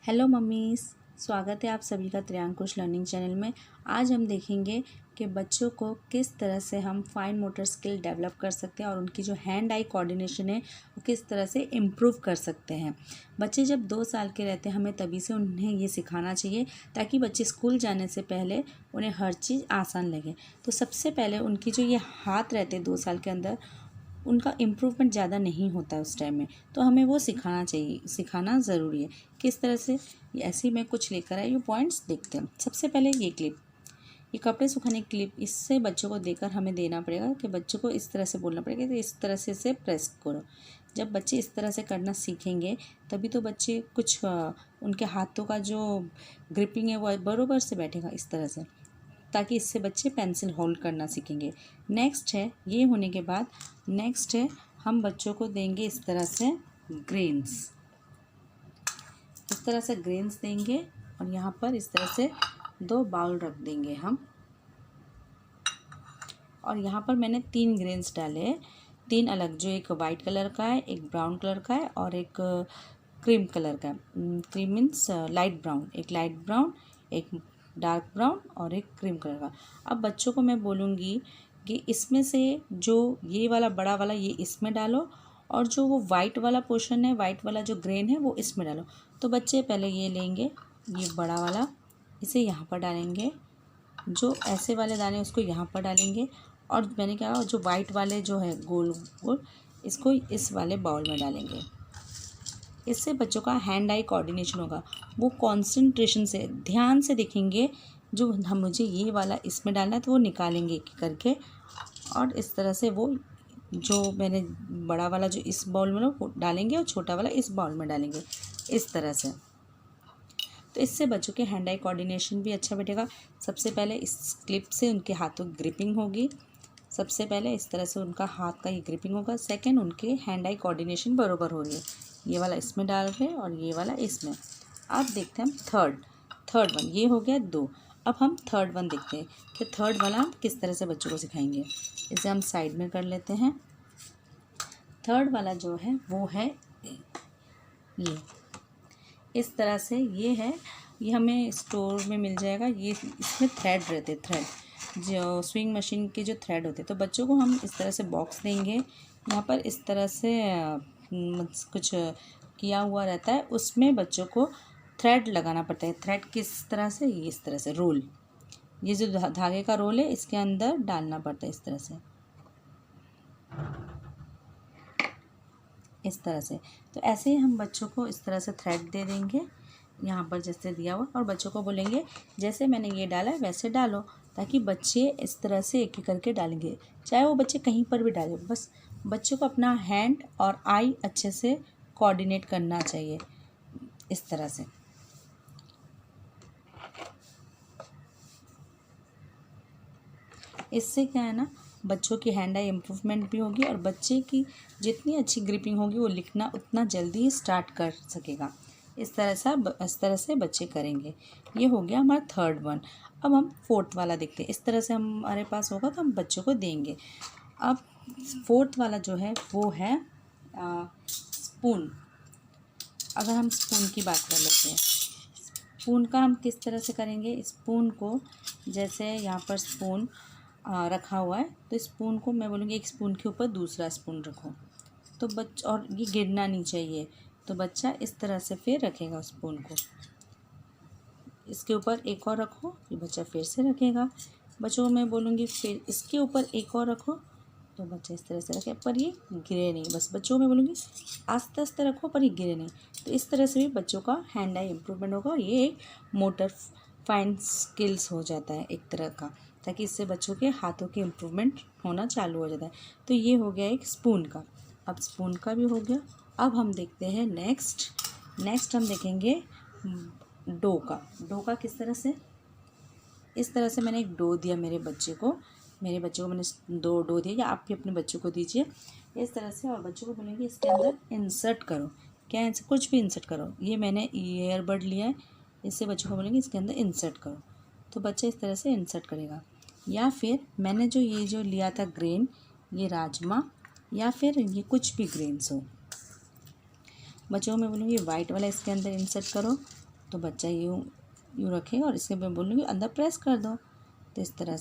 Hello mummy's, स्वागत है आप सभी का त्रियांकुश लर्निंग चैनल में। आज हम देखेंगे कि बच्चों को किस तरह से हम फाइन मोटर स्किल डेवलप कर सकते हैं और उनकी जो हैंड आई कोऑर्डिनेशन है वो किस तरह से इम्प्रूव कर सकते हैं। बच्चे जब 2 साल के रहते हैं हमें तभी से उन्हें ये सिखाना चाहिए ताकि बच्चे स्कूल जाने से पहले उन्हें हर चीज़ आसान लगे। तो सबसे पहले उनकी जो ये हाथ रहते हैं 2 साल के अंदर उनका इम्प्रूवमेंट ज़्यादा नहीं होता उस टाइम में, तो हमें वो सिखाना ज़रूरी है। किस तरह से, ऐसे ही मैं कुछ लेकर आई, ये पॉइंट्स देखते हैं। सबसे पहले ये क्लिप, ये कपड़े सुखाने की क्लिप, इससे बच्चों को देकर हमें देना पड़ेगा कि बच्चों को इस तरह से बोलना पड़ेगा कि इस तरह से इसे प्रेस करो। जब बच्चे इस तरह से करना सीखेंगे तभी तो बच्चे कुछ उनके हाथों का जो ग्रिपिंग है वो बराबर से बैठेगा इस तरह से, ताकि इससे बच्चे पेंसिल होल्ड करना सीखेंगे। नेक्स्ट है, ये होने के बाद नेक्स्ट है हम बच्चों को देंगे इस तरह से ग्रेन्स, इस तरह से ग्रेन्स देंगे और यहाँ पर इस तरह से 2 बाउल रख देंगे हम। और यहाँ पर मैंने 3 ग्रेन्स डाले, 3 अलग, जो एक वाइट कलर का है, एक ब्राउन कलर का है और एक क्रीम कलर का। क्रीम मीन्स लाइट ब्राउन, एक लाइट ब्राउन, एक डार्क ब्राउन और एक क्रीम कलर का। अब बच्चों को मैं बोलूँगी कि इसमें से जो ये वाला बड़ा वाला ये इसमें डालो और जो वो वाइट वाला पोर्शन है, वाइट वाला जो ग्रेन है वो इसमें डालो। तो बच्चे पहले ये लेंगे, ये बड़ा वाला, इसे यहाँ पर डालेंगे, जो ऐसे वाले दाने उसको यहाँ पर डालेंगे और मैंने क्या, जो वाइट वाले जो है गोल गोल, इसको इस वाले बाउल में डालेंगे। इससे बच्चों का हैंड आई कोऑर्डिनेशन होगा, वो कंसंट्रेशन से ध्यान से देखेंगे। जो हम, मुझे ये वाला इसमें डालना है तो वो निकालेंगे एक करके और इस तरह से वो जो मैंने बड़ा वाला जो इस बाउल में वो डालेंगे और छोटा वाला इस बाउल में डालेंगे इस तरह से। तो इससे बच्चों के हैंड आई कोऑर्डिनेशन भी अच्छा बैठेगा। सबसे पहले इस क्लिप से उनके हाथों की ग्रिपिंग होगी, सबसे पहले इस तरह से उनका हाथ का ये ग्रिपिंग होगा। सेकंड, उनके हैंड आई कोऑर्डिनेशन बराबर हो रही है, ये वाला इसमें डाल रहे हैं और ये वाला इसमें। अब देखते हैं हम थर्ड वन, ये हो गया 2। अब हम थर्ड वन देखते हैं कि थर्ड वाला हम किस तरह से बच्चों को सिखाएंगे। इसे हम साइड में कर लेते हैं। थर्ड वाला जो है वो है ये, इस तरह से ये है, ये हमें स्टोर में मिल जाएगा। ये इसमें थ्रेड रहते, थ्रेड जो स्विंग मशीन के जो थ्रेड होते, तो बच्चों को हम इस तरह से बॉक्स देंगे। यहाँ पर इस तरह से कुछ किया हुआ रहता है, उसमें बच्चों को थ्रेड लगाना पड़ता है। थ्रेड किस तरह से, ये इस तरह से रोल, ये जो धागे का रोल है इसके अंदर डालना पड़ता है इस तरह से, इस तरह से। तो ऐसे ही हम बच्चों को इस तरह से थ्रेड दे देंगे यहाँ पर जैसे दिया हुआ, और बच्चों को बोलेंगे जैसे मैंने ये डाला है वैसे डालो, ताकि बच्चे इस तरह से एक एक करके डालेंगे। चाहे वो बच्चे कहीं पर भी डालें, बस बच्चों को अपना हैंड और आई अच्छे से कोऑर्डिनेट करना चाहिए इस तरह से। इससे क्या है ना, बच्चों की हैंड आई इम्प्रूवमेंट भी होगी और बच्चे की जितनी अच्छी ग्रिपिंग होगी वो लिखना उतना जल्दी स्टार्ट कर सकेगा। इस तरह से बच्चे करेंगे। ये हो गया हमारा थर्ड वन। अब हम फोर्थ वाला देखते हैं। इस तरह से हमारे पास होगा तो हम बच्चों को देंगे। अब फोर्थ वाला जो है वो है स्पून। अगर हम स्पून की बात कर लेते हैं, स्पून का हम किस तरह से करेंगे। स्पून को जैसे यहाँ पर स्पून रखा हुआ है, तो स्पून को मैं बोलूँगी एक स्पून के ऊपर दूसरा स्पून रखो, तो और ये गिरना नहीं चाहिए, तो बच्चा इस तरह से फिर रखेगा स्पून को, इसके ऊपर एक और रखो, ये बच्चा फिर से रखेगा। बच्चों को मैं बोलूँगी फिर इसके ऊपर एक और रखो, तो बच्चा इस तरह से रखे, पर ये गिरे नहीं। बस बच्चों को मैं बोलूँगी आस्ते आस्ते रखो पर ये गिरे नहीं। तो इस तरह से भी बच्चों का हैंड आई इम्प्रूवमेंट होगा और ये एक मोटर फाइन स्किल्स हो जाता है एक तरह का, ताकि इससे बच्चों के हाथों की इम्प्रूवमेंट होना चालू हो जाता है। तो ये हो गया एक स्पून का। अब स्पून का भी हो गया। अब हम देखते हैं नेक्स्ट हम देखेंगे डो का। डो का किस तरह से, इस तरह से मैंने एक डो दिया मेरे बच्चे को मैंने 2 डो दिया, या आप भी अपने बच्चों को दीजिए इस तरह से, और बच्चों को बोलेंगे इसके अंदर इंसर्ट करो। क्या कुछ भी इंसर्ट करो। ये मैंने ईयरबड लिया है, इससे बच्चों को बोलेंगे इसके अंदर इंसर्ट करो, तो बच्चा इस तरह से इंसर्ट करेगा। या फिर मैंने जो लिया था ग्रेन, ये राजमा या फिर ये कुछ भी ग्रेन्स हो, बच्चों में बोलूँगी वाइट वाला इसके अंदर इंसर्ट करो तो बच्चा यूँ यूँ रखेगा और इसके मैं बोलूँगी अंदर प्रेस कर दो। तो इस तरह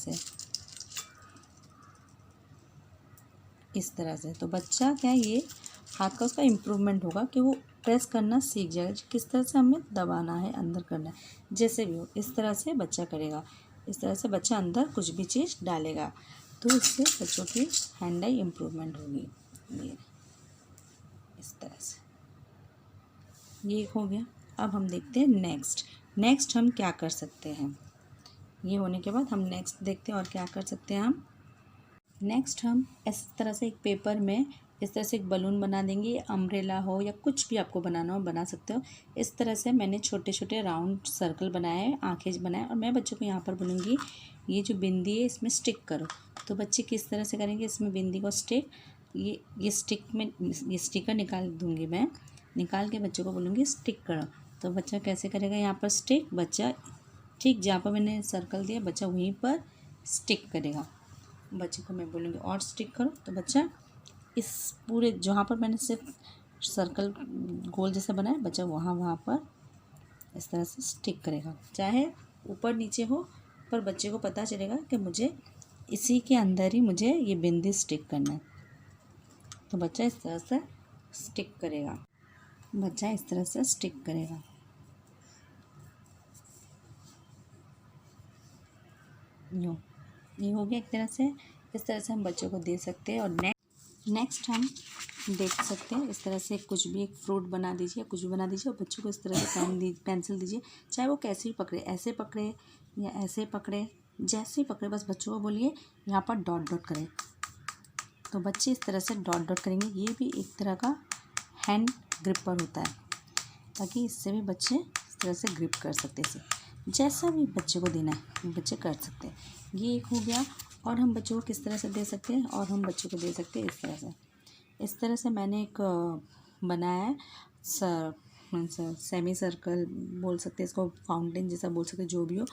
से तो बच्चा क्या ये हाथ का उसका इम्प्रूवमेंट होगा कि वो प्रेस करना सीख जाएगा, किस तरह से हमें दबाना है, अंदर करना है, जैसे भी हो इस तरह से बच्चा करेगा। इस तरह से बच्चा अंदर कुछ भी चीज़ डालेगा, तो इससे बच्चों की हैंड आई इम्प्रूवमेंट होगी। ये इस तरह से ये हो गया। अब हम देखते हैं नेक्स्ट हम क्या कर सकते हैं। ये होने के बाद हम नेक्स्ट देखते हैं और क्या कर सकते हैं हम। नेक्स्ट हम इस तरह से एक पेपर में इस तरह से एक बलून बना देंगे, अम्ब्रेला हो या कुछ भी आपको बनाना हो बना सकते हो। इस तरह से मैंने छोटे छोटे राउंड सर्कल बनाए, आँखें बनाए, और मैं बच्चों को यहाँ पर बोलूँगी ये जो बिंदी है इसमें स्टिक करो। तो बच्चे किस तरह से करेंगे, इसमें बिंदी को स्टिक, ये स्टिक में ये स्टिकर निकाल दूँगी मैं, निकाल के बच्चों को बोलूँगी स्टिक करो। तो बच्चा कैसे करेगा, यहाँ पर स्टिक, बच्चा ठीक जहाँ पर मैंने सर्कल दिया बच्चा वहीं पर स्टिक करेगा। बच्चे को मैं बोलूँगी और स्टिक करो, तो बच्चा इस पूरे जहाँ पर मैंने सिर्फ सर्कल गोल जैसा बनाया बच्चा वहाँ पर इस तरह से स्टिक करेगा। चाहे ऊपर नीचे हो, पर बच्चे को पता चलेगा कि मुझे इसी के अंदर ही मुझे ये बिंदी स्टिक करना है। तो बच्चा इस तरह से स्टिक करेगा, बच्चा इस तरह से स्टिक करेगा। ये हो गया एक तरह से। इस तरह से हम बच्चों को दे सकते हैं। और नेक्स्ट हम देख सकते हैं इस तरह से कुछ भी एक फ्रूट बना दीजिए, कुछ भी बना दीजिए और बच्चों को इस तरह से पेंसिल दीजिए, चाहे वो कैसे भी पकड़े, ऐसे पकड़े या ऐसे पकड़े, जैसे ही पकड़े बस बच्चों को बोलिए यहाँ पर डॉट डॉट करें। तो बच्चे इस तरह से डॉट डॉट करेंगे। ये भी एक तरह का हैंड ग्रिपर होता है, ताकि इससे भी बच्चे इस तरह से ग्रिप कर सकते हैं। इसे जैसा भी बच्चे को देना है बच्चे कर सकते हैं। ये एक हो गया। और हम बच्चों को किस तरह से दे सकते हैं, और हम बच्चों को दे सकते हैं इस तरह से मैंने एक बनाया है सेमी सर्कल बोल सकते हैं इसको, फाउंटेन जैसा बोल सकते हैं, जो भी हो।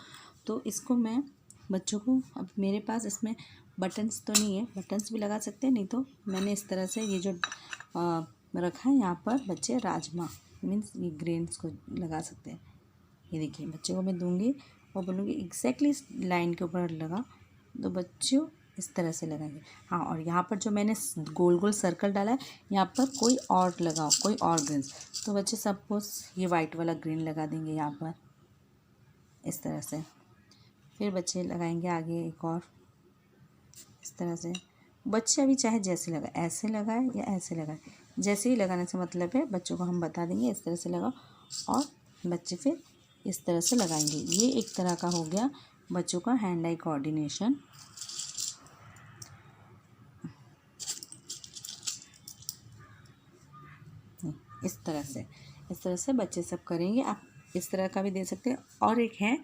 तो इसको मैं बच्चों को, अब मेरे पास इसमें बटन्स तो नहीं है, बटन्स भी लगा सकते हैं, नहीं तो मैंने इस तरह से ये जो रखा है यहाँ पर बच्चे राजमा मीन्स ये ग्रेन्स को लगा सकते हैं। ये देखिए बच्चे को मैं दूंगी और बोलूँगी एग्जैक्टली इस लाइन के ऊपर लगा, तो बच्चों इस तरह से लगाएंगे। हाँ, और यहाँ पर जो मैंने गोल गोल सर्कल डाला है यहाँ पर कोई और लगाओ, कोई और ग्रीन्स। तो बच्चे सपोज ये वाइट वाला ग्रीन लगा देंगे यहाँ पर इस तरह से। फिर बच्चे लगाएंगे आगे एक और इस तरह से। बच्चे अभी चाहे जैसे लगाए, ऐसे लगाए या ऐसे लगाए, जैसे ही लगाने से मतलब है बच्चों को हम बता देंगे इस तरह से लगाओ, और बच्चे फिर इस तरह से लगाएंगे। ये एक तरह का हो गया बच्चों का हैंड आई कोऑर्डिनेशन। इस तरह से बच्चे सब करेंगे। आप इस तरह का भी दे सकते हैं। और एक है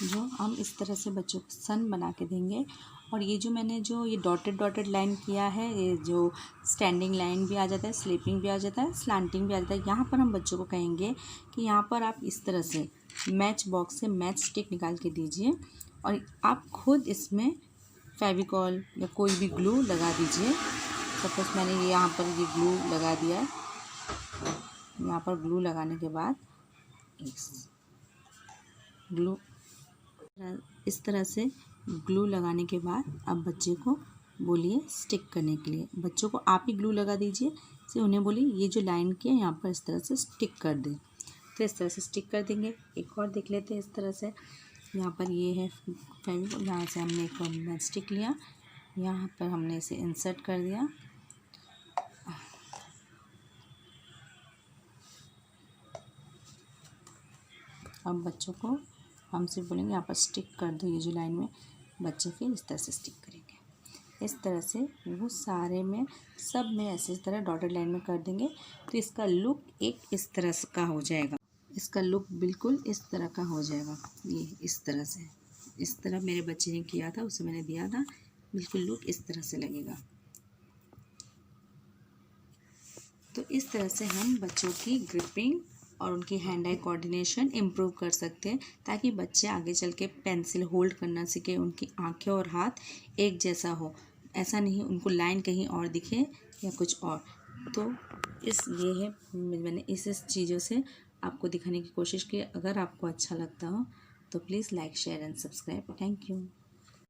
जो हम इस तरह से बच्चों को सन बना के देंगे। और ये जो मैंने जो ये डॉटेड लाइन किया है, ये जो स्टैंडिंग लाइन भी आ जाता है, स्लीपिंग भी आ जाता है, स्लांटिंग भी आ जाता है, यहाँ पर हम बच्चों को कहेंगे कि यहाँ पर आप इस तरह से मैच बॉक्स से मैच स्टिक निकाल के दीजिए और आप खुद इसमें फेविकॉल या कोई भी ग्लू लगा दीजिए। सपोज मैंने ये यहाँ पर ये ग्लू लगा दिया है। यहाँ पर ग्लू लगाने के बाद इस तरह से ग्लू लगाने के बाद अब बच्चे को बोलिए स्टिक करने के लिए। बच्चों को आप ही ग्लू लगा दीजिए, से उन्हें बोलिए ये जो लाइन की है यहाँ पर इस तरह से स्टिक कर दें। तो इस तरह से स्टिक कर देंगे। एक और देख लेते हैं इस तरह से। यहाँ पर ये है फेविकॉल, यहाँ से हमने एक मैच स्टिक लिया, यहाँ पर हमने इसे इंसर्ट कर दिया। अब बच्चों को हम सिर्फ बोलेंगे यहाँ पर स्टिक कर दो ये जो लाइन में, बच्चे फिर इस तरह से स्टिक करेंगे। इस तरह से वो सारे में सब में ऐसे इस तरह डॉटेड लाइन में कर देंगे। तो इसका लुक एक इस तरह से का हो जाएगा। इसका लुक बिल्कुल इस तरह का हो जाएगा। ये इस तरह से, इस तरह मेरे बच्चे ने किया था, उसे मैंने दिया था, बिल्कुल लुक इस तरह से लगेगा। तो इस तरह से हम बच्चों की ग्रिपिंग और उनकी हैंड आई कोऑर्डिनेशन इम्प्रूव कर सकते हैं, ताकि बच्चे आगे चल के पेंसिल होल्ड करना सीखे, उनकी आंखें और हाथ एक जैसा हो, ऐसा नहीं उनको लाइन कहीं और दिखे या कुछ और। तो ये है, मैंने इस चीज़ों से आपको दिखाने की कोशिश की। अगर आपको अच्छा लगता हो तो please like share and subscribe. Thank you.